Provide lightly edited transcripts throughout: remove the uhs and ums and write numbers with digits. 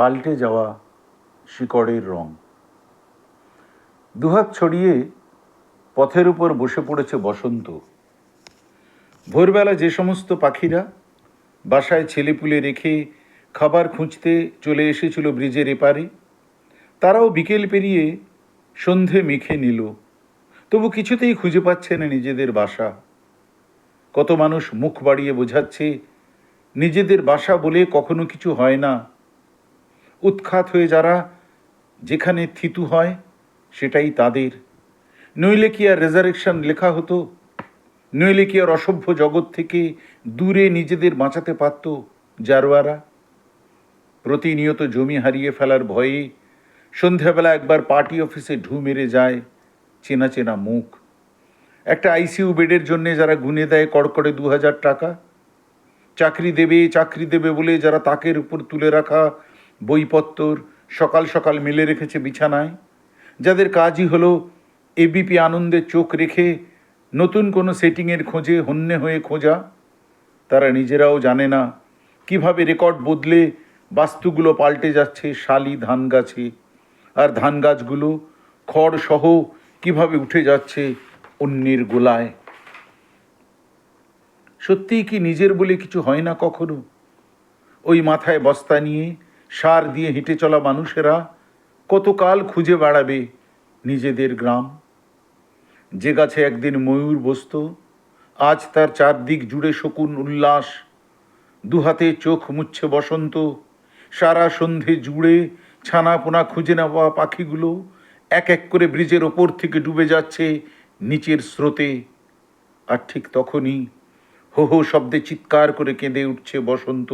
পাল্টে যাওয়া শিকড়ের রং। দুহাত ছড়িয়ে পথের উপর বসে পড়েছে বসন্ত। ভোরবেলা যে সমস্ত পাখিরা বাসায় ছেলেপুলে রেখে খাবার খুঁজতে চলে এসেছিল ব্রিজের এপারে, তারাও বিকেল পেরিয়ে সন্ধে মেখে নিল, তবু কিছুতেই খুঁজে পাচ্ছে না নিজেদের বাসা। কত মানুষ মুখ বাড়িয়ে বোঝাচ্ছে নিজেদের বাসা বলে কখনো কিছু হয় না। উৎখাত হয়ে যারা যেখানে থিতু হয় সেটাই তাদের। নইলে কি আর রেজারেকশন লেখা হতো? নইলে কি আর অসভ্য জগৎ থেকে দূরে নিজেদের বাঁচাতে পারত জারোয়ারা? প্রতিনিয়ত জমি হারিয়ে ফেলার ভয়ে সন্ধ্যাবেলা একবার পার্টি অফিসে ঢু মেরে যায় চেনা চেনা মুখ। একটা আইসিইউ বেডের জন্যে যারা গুনে দেয় কড়কড়ে 2000 টাকা, চাকরি দেবে বলে যারা তাকের উপর তুলে রাখা বইপত্তর সকাল সকাল মেলে রেখেছে বিছানায়, যাদের কাজই হলো এবিপি আনন্দে চোখ রেখে নতুন কোনো সেটিংয়ের খোঁজে হন্যে হয়ে খোঁজা, তারা নিজেরাও জানে না কিভাবে রেকর্ড বদলে বাস্তুগুলো পাল্টে যাচ্ছে শালি ধান গাছে, আর ধান গাছগুলো খড় সহ কিভাবে উঠে যাচ্ছে অন্যের গোলায়। সত্যিই কি নিজের বলে কিছু হয় না কখনো? ওই মাথায় বস্তা নিয়ে সার দিয়ে হেঁটে চলা মানুষেরা কতকাল খুঁজে বেড়াবে নিজেদের গ্রাম? যে গাছে একদিন ময়ূর বসত, আজ তার চারদিক জুড়ে শকুন উল্লাস। দুহাতে চোখ মুচ্ছে বসন্ত। সারা সন্ধে জুড়ে ছানাপোনা খুঁজে নেওয়া পাখিগুলো এক এক করে ব্রিজের ওপর থেকে ডুবে যাচ্ছে নিচের স্রোতে। আর ঠিক তখনই হো হো শব্দে চিৎকার করে কেঁদে উঠছে বসন্ত।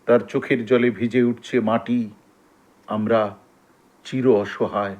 তার চোখের জলে ভিজে উঠছে মাটি। আমরা চির অসহায়।